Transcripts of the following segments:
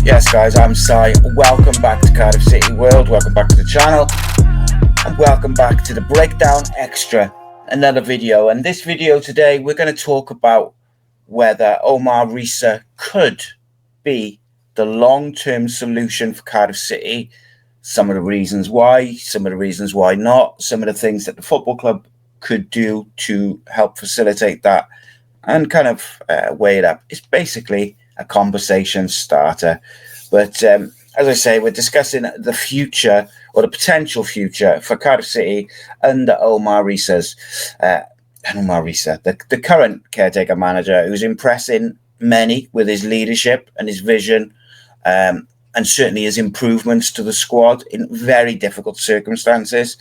Yes, guys, I'm Sai. Welcome back to Cardiff City World. Welcome back to the channel. And welcome back to the Breakdown Extra, another video. And this video today, we're going to talk about whether Omer Riza could be the long-term solution for Cardiff City. Some of the reasons why, some of the reasons why not, some of the things that the football club could do to help facilitate that, and kind of weigh it up. It's basically a conversation starter. But as I say, we're discussing the future or the potential future for Cardiff City under Omer Riza, the current caretaker manager, who's impressing many with his leadership and his vision, and certainly his improvements to the squad in very difficult circumstances.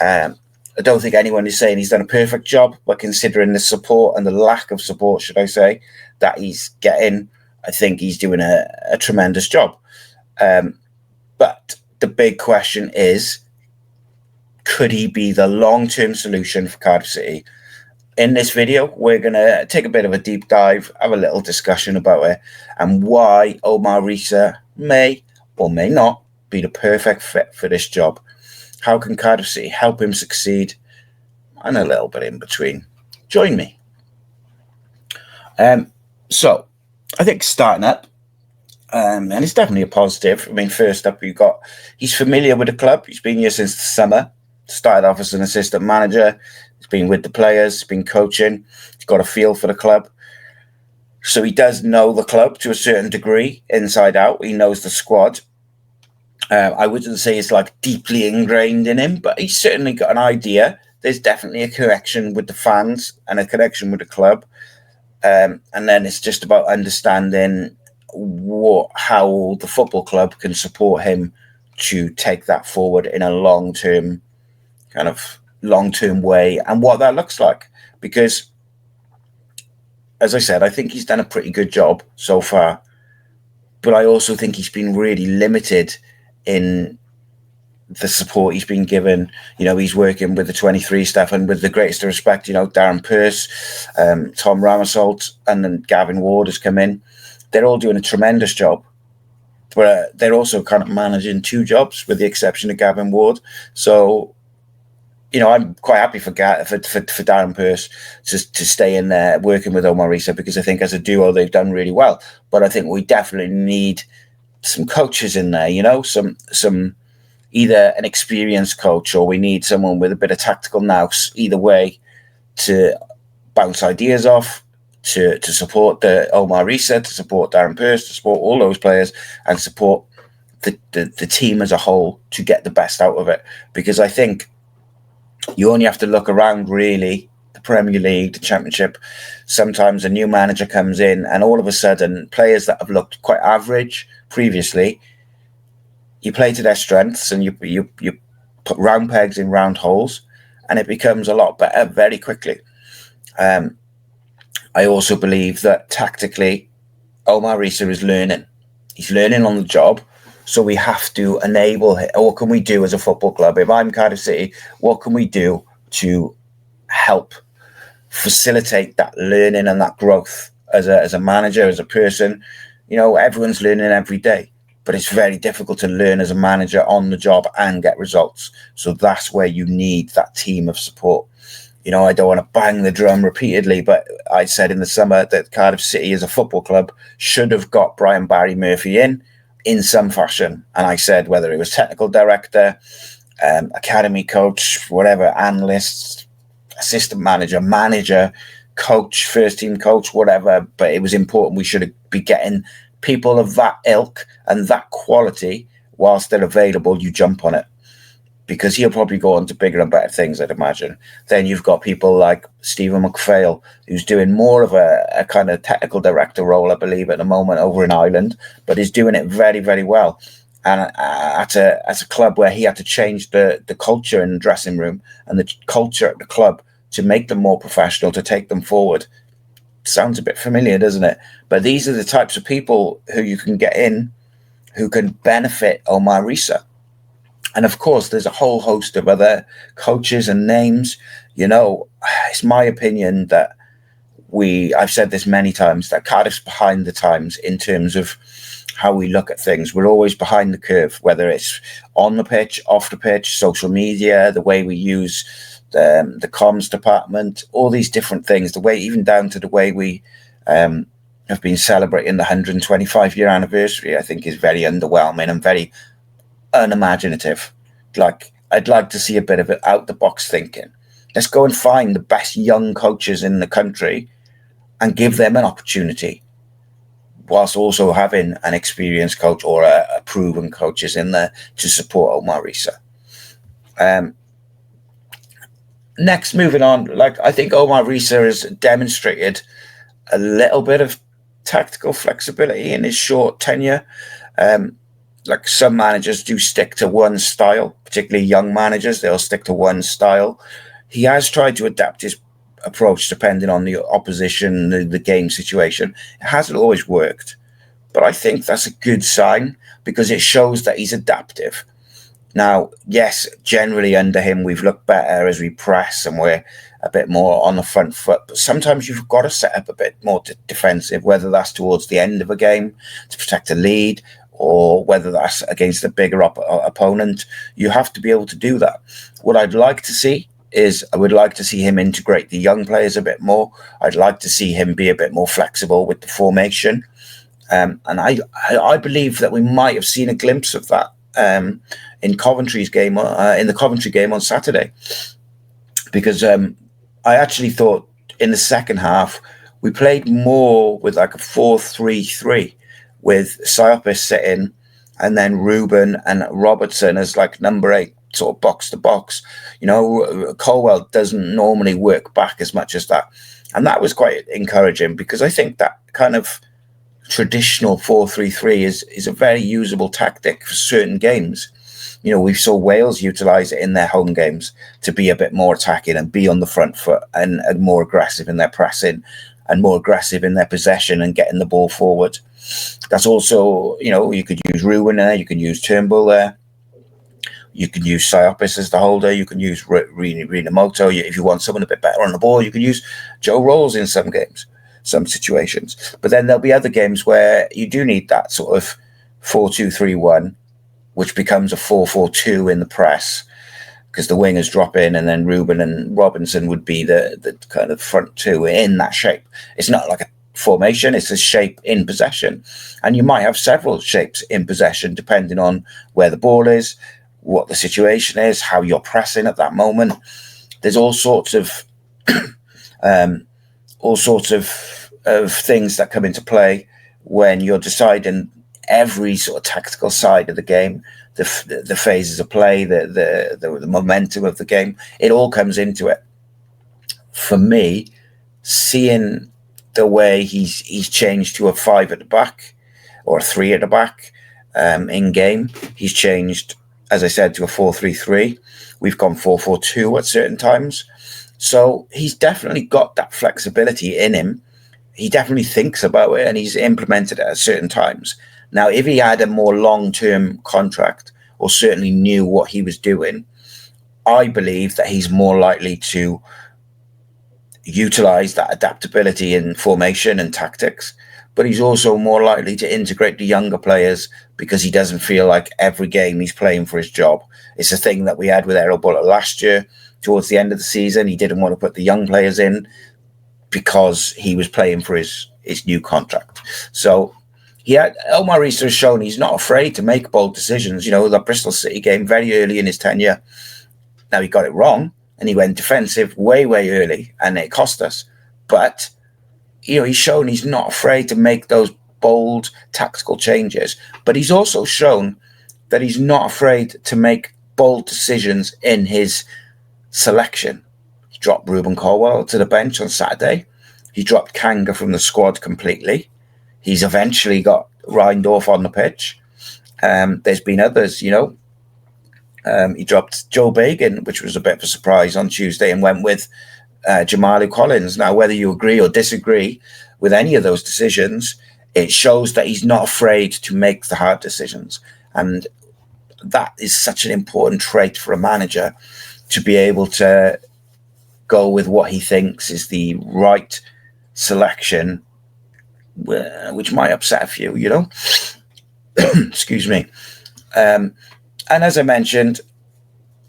I don't think anyone is saying he's done a perfect job, but considering the support and the lack of support, should I say, that he's getting, I think he's doing a tremendous job. But the big question is, could he be the long-term solution for Cardiff City? In this video, we're going to take a bit of a deep dive, have a little discussion about it, and why Omer Riza may or may not be the perfect fit for this job. How can Cardiff City help him succeed? And a little bit in between. Join me. So, I think starting up, and it's definitely a positive. I mean, first up, he's familiar with the club. He's been here since the summer. Started off as an assistant manager. He's been with the players, been coaching. He's got a feel for the club. So he does know the club to a certain degree, inside out. He knows the squad. I wouldn't say it's like deeply ingrained in him, but he's certainly got an idea. There's definitely a connection with the fans and a connection with the club. And then it's just about understanding how the football club can support him to take that forward in a long-term way, and what that looks like. Because, as I said, I think he's done a pretty good job so far, but I also think he's been really limited in the support he's been given. He's working with the 23 staff, and with the greatest of respect, Darren Pearce, Tom Ramasolt, and then Gavin Ward has come in. They're all doing a tremendous job, but they're also kind of managing two jobs, with the exception of Gavin Ward. So, I'm quite happy for Darren Pearce to stay in there working with Omer Riza, because I think as a duo they've done really well. But I think we definitely need some coaches in there, some either an experienced coach, or we need someone with a bit of tactical nous, either way, to bounce ideas off, to support the Omer Riza, to support Darren Pearce, to support all those players, and support the team as a whole to get the best out of it. Because I think you only have to look around, really, the Premier League, the Championship. Sometimes a new manager comes in, and all of a sudden, players that have looked quite average previously, you play to their strengths, and you put round pegs in round holes, and it becomes a lot better very quickly. I also believe that tactically, Omer Riza is learning. He's learning on the job. So we have to enable him. What can we do as a football club? If I'm Cardiff City, what can we do to help facilitate that learning and that growth as a manager, as a person? Everyone's learning every day, but it's very difficult to learn as a manager on the job and get results. So that's where you need that team of support. I don't want to bang the drum repeatedly, but I said in the summer that Cardiff City as a football club should have got Brian Barry Murphy in some fashion. And I said, whether it was technical director, academy coach, whatever, analyst, assistant manager, coach, first team coach, whatever, but it was important. We should be getting people of that ilk and that quality whilst they're available. You jump on it, because he'll probably go on to bigger and better things, I'd imagine. Then you've got people like Stephen McPhail, who's doing more of a kind of technical director role, I believe, at the moment over in Ireland, but he's doing it very, very well. And at a club where he had to change the culture in the dressing room and the culture at the club to make them more professional, to take them forward. Sounds a bit familiar, doesn't it? But these are the types of people who you can get in, who can benefit Omer Riza. And of course, there's a whole host of other coaches and names. It's my opinion that I've said this many times, that Cardiff's behind the times in terms of how we look at things. We're always behind the curve, whether it's on the pitch, off the pitch, social media, the way we use the comms department, all these different things, the way, even down to the way we have been celebrating the 125-year anniversary, I think is very underwhelming and very unimaginative. Like, I'd like to see a bit of it out the box thinking. Let's go and find the best young coaches in the country and give them an opportunity, whilst also having an experienced coach or a proven coaches in there to support Omer Riza. Next, moving on, like, I think Omer Riza has demonstrated a little bit of tactical flexibility in his short tenure. Like, some managers do stick to one style, particularly young managers, they'll stick to one style. He has tried to adapt his approach depending on the opposition, the game situation. It hasn't always worked, but I think that's a good sign because it shows that he's adaptive. Now, yes, generally under him, we've looked better as we press and we're a bit more on the front foot, but sometimes you've got to set up a bit more defensive, whether that's towards the end of a game to protect a lead, or whether that's against a bigger opponent. You have to be able to do that. What I'd like to see is, I would like to see him integrate the young players a bit more. I'd like to see him be a bit more flexible with the formation. And I believe that we might have seen a glimpse of that in Coventry's game, in the Coventry game on Saturday. Because I actually thought in the second half, we played more with like a 4-3-3 with Siopis sitting and then Ruben and Robertson as like number 8, sort of box to box. You know, Colwell doesn't normally work back as much as that. And that was quite encouraging because I think that kind of traditional 4-3-3 is a very usable tactic for certain games. You know, we saw Wales utilise it in their home games to be a bit more attacking and be on the front foot and more aggressive in their pressing and more aggressive in their possession and getting the ball forward. That's also, you know, you could use Ruben there, you can use Turnbull there, you can use Siopis as the holder, you can use Rinamoto. If you want someone a bit better on the ball, you can use Joe Rolls in some games, some situations. But then there'll be other games where you do need that sort of 4-2-3-1, which becomes a 4-4-2 in the press, because the wingers drop in and then Ruben and Robinson would be the kind of front two in that shape. It's not like a formation, it's a shape in possession. And you might have several shapes in possession depending on where the ball is, what the situation is, how you're pressing at that moment. There's all sorts of things that come into play when you're deciding every sort of tactical side of the game, the phases of play, the momentum of the game. It all comes into it. For me, seeing the way he's changed to a 5 at the back or a 3 at the back in game, he's changed, as I said, to a 4-3-3. We've gone 4-4-2 at certain times. So he's definitely got that flexibility in him. He definitely thinks about it and he's implemented it at certain times. Now, if he had a more long-term contract or certainly knew what he was doing, I believe that he's more likely to utilize that adaptability in formation and tactics, but he's also more likely to integrate the younger players because he doesn't feel like every game he's playing for his job. It's a thing that we had with Errol Bullock last year. Towards the end of the season, he didn't want to put the young players in because he was playing for his new contract. So Omer Riza has shown he's not afraid to make bold decisions. You know, the Bristol City game very early in his tenure. Now, he got it wrong and he went defensive way early and it cost us. But, you know, he's shown he's not afraid to make those bold tactical changes. But he's also shown that he's not afraid to make bold decisions in his selection. He dropped Ruben Colwell to the bench on Saturday. He dropped Kanga from the squad completely. He's eventually got Reindorf on the pitch. There's been others, you know. He dropped Joe Bagan, which was a bit of a surprise on Tuesday, and went with Jamalu Collins. Now, whether you agree or disagree with any of those decisions, it shows that he's not afraid to make the hard decisions. And that is such an important trait for a manager, to be able to go with what he thinks is the right selection, which might upset a few, you know. Excuse me. And as I mentioned,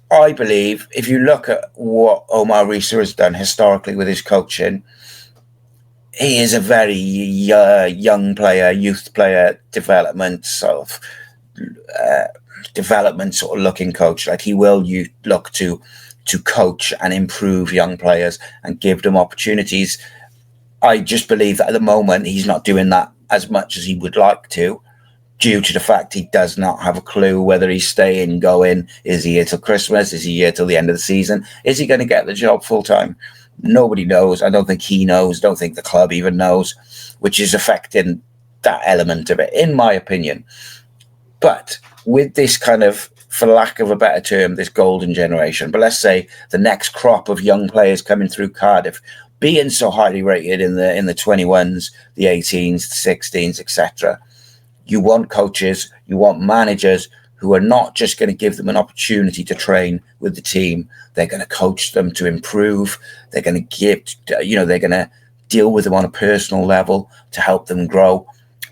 I believe if you look at what Omer Riza has done historically with his coaching, he is a very young player, youth player, development sort of looking coach. Like he will look to coach and improve young players and give them opportunities. I just believe that at the moment he's not doing that as much as he would like to, due to the fact he does not have a clue whether he's staying, going. Is he here till Christmas? Is he here till the end of the season? Is he going to get the job full time? Nobody knows. I don't think he knows. Don't think the club even knows, which is affecting that element of it, in my opinion. But with this kind of, for lack of a better term, this golden generation, but let's say the next crop of young players coming through Cardiff, being so highly rated in the 21s, the 18s, the 16s, etc., you want coaches, you want managers who are not just going to give them an opportunity to train with the team. They're going to coach them to improve. They're going to they're going to deal with them on a personal level to help them grow,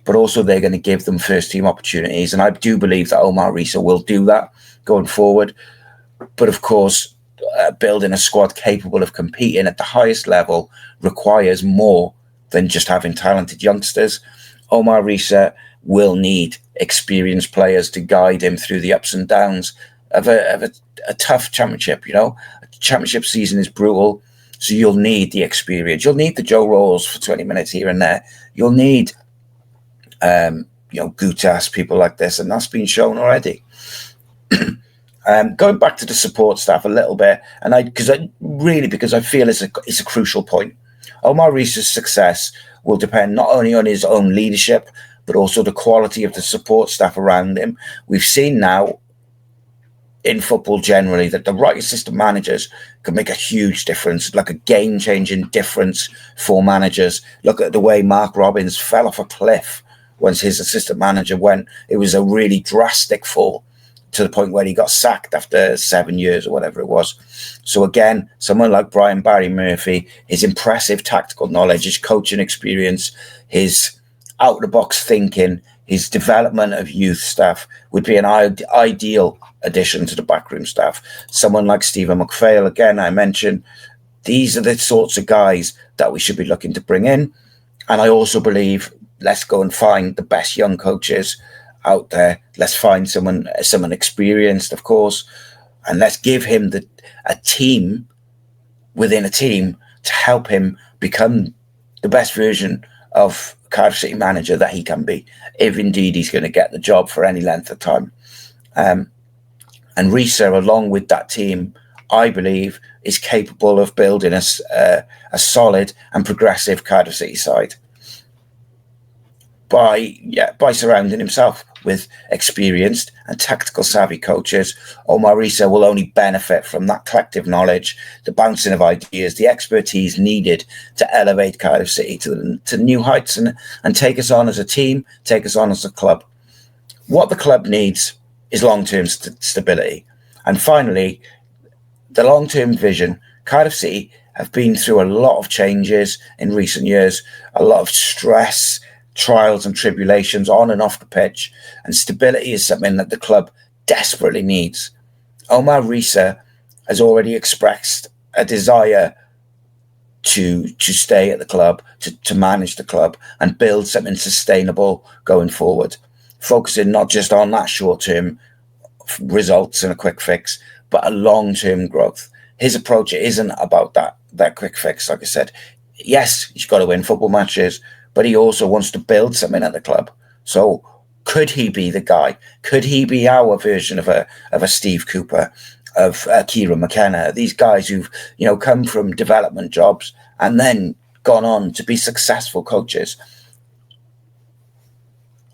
but also they're going to give them first team opportunities. And I do believe that Omer Riza will do that going forward. But of course, building a squad capable of competing at the highest level requires more than just having talented youngsters. Omer Riza will need experienced players to guide him through the ups and downs of a tough championship. A championship season is brutal, so you'll need the experience. You'll need the Joe Rolls for 20 minutes here and there. You'll need Gutas, people like this, and that's been shown already. Going back to the support staff a little bit, and because I feel it's a crucial point. Omer Riza's success will depend not only on his own leadership, but also the quality of the support staff around him. We've seen now in football generally that the right assistant managers can make a huge difference, like a game-changing difference for managers. Look at the way Mark Robins fell off a cliff once his assistant manager went. It was a really drastic fall, to the point where he got sacked after 7 years or whatever it was. So again, someone like Brian Barry Murphy, his impressive tactical knowledge, his coaching experience, his out-of-the-box thinking, his development of youth staff would be an ideal addition to the backroom staff. Someone like Stephen McPhail, again, I mentioned, these are the sorts of guys that we should be looking to bring in. And I also believe, let's go and find the best young coaches out there. Let's find someone experienced, of course, and let's give him a team within a team to help him become the best version of Cardiff City manager that he can be, if indeed he's going to get the job for any length of time. And Riza, along with that team, I believe, is capable of building a solid and progressive Cardiff City side by surrounding himself with experienced and tactical savvy coaches. Omer Riza will only benefit from that collective knowledge, the bouncing of ideas, the expertise needed to elevate Cardiff City to new heights and take us on as a team, take us on as a club. What the club needs is long-term stability. And finally, the long-term vision. Cardiff City have been through a lot of changes in recent years, a lot of stress, trials and tribulations on and off the pitch, and stability is something that the club desperately needs. Omer Riza has already expressed a desire to stay at the club, to manage the club and build something sustainable going forward, focusing not just on that short-term results and a quick fix, but a long-term growth. His approach isn't about that quick fix. Like I said, yes, he's got to win football matches, but he also wants to build something at the club. So could he be the guy? Could he be our version of a Steve Cooper, of Kieran McKenna? These guys who've come from development jobs and then gone on to be successful coaches.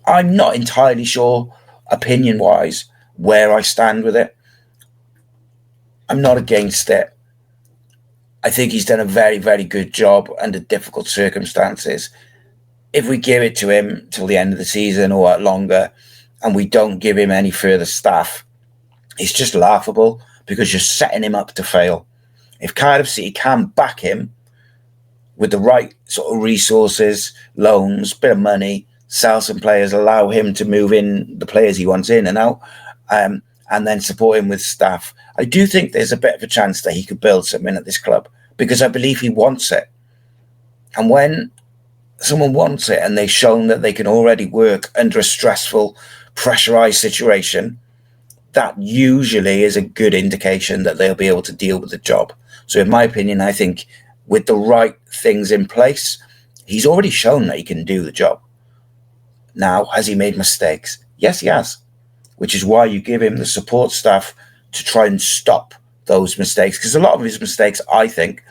I'm not entirely sure, opinion-wise, where I stand with it. I'm not against it. I think he's done a very, very good job under difficult circumstances. If we give it to him till the end of the season or longer, and we don't give him any further staff, it's just laughable, because you're setting him up to fail. If Cardiff City can back him with the right sort of resources, loans, bit of money, sell some players, allow him to move in the players he wants in and out, and then support him with staff. I do think there's a bit of a chance that he could build something at this club, because I believe he wants it. And when someone wants it and they've shown that they can already work under a stressful, pressurized situation, that usually is a good indication that they'll be able to deal with the job. So in my opinion, I think with the right things in place, he's already shown that he can do the job. Now, has he made mistakes? Yes, he has, which is why you give him the support staff to try and stop those mistakes. Because a lot of his mistakes, I think,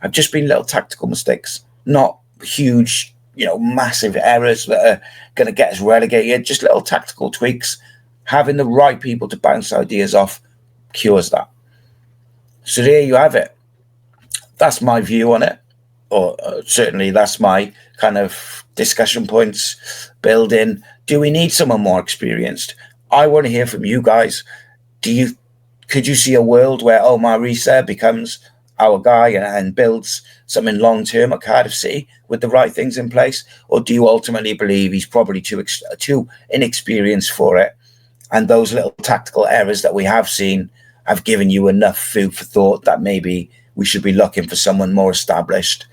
have just been little tactical mistakes, not huge, massive errors that are going to get us relegated, just little tactical tweaks. Having the right people to bounce ideas off cures that. So there you have it. That's my view on it, or certainly that's my kind of discussion points building. Do we need someone more experienced? I want to hear from you guys. Could you see a world where Omer Riza becomes our guy and builds something long-term at Cardiff City with the right things in place? Or do you ultimately believe he's probably too inexperienced for it? And those little tactical errors that we have seen have given you enough food for thought that maybe we should be looking for someone more established.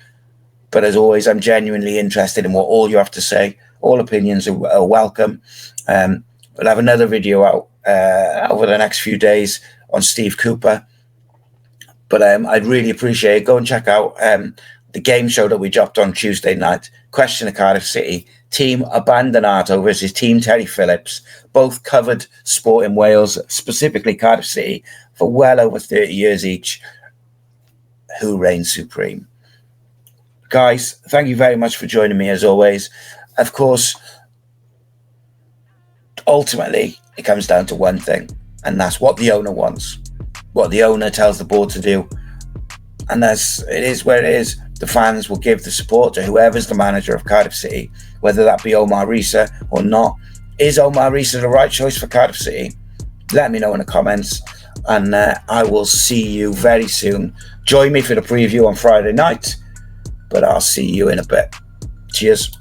But as always, I'm genuinely interested in what all you have to say. All opinions are welcome. We'll have another video out over the next few days on Steve Cooper. But I'd really appreciate it. Go and check out the game show that we dropped on Tuesday night. Question of Cardiff City. Team Abandonato versus Team Terry Phillips. Both covered sport in Wales, specifically Cardiff City, for well over 30 years each. Who reigns supreme? Guys, thank you very much for joining me as always. Of course, ultimately, it comes down to one thing, and that's what the owner wants, what the owner tells the board to do. And it is where it is. The fans will give the support to whoever's the manager of Cardiff City, whether that be Omer Riza or not. Is Omer Riza the right choice for Cardiff City? Let me know in the comments, and I will see you very soon. Join me for the preview on Friday night, but I'll see you in a bit. Cheers.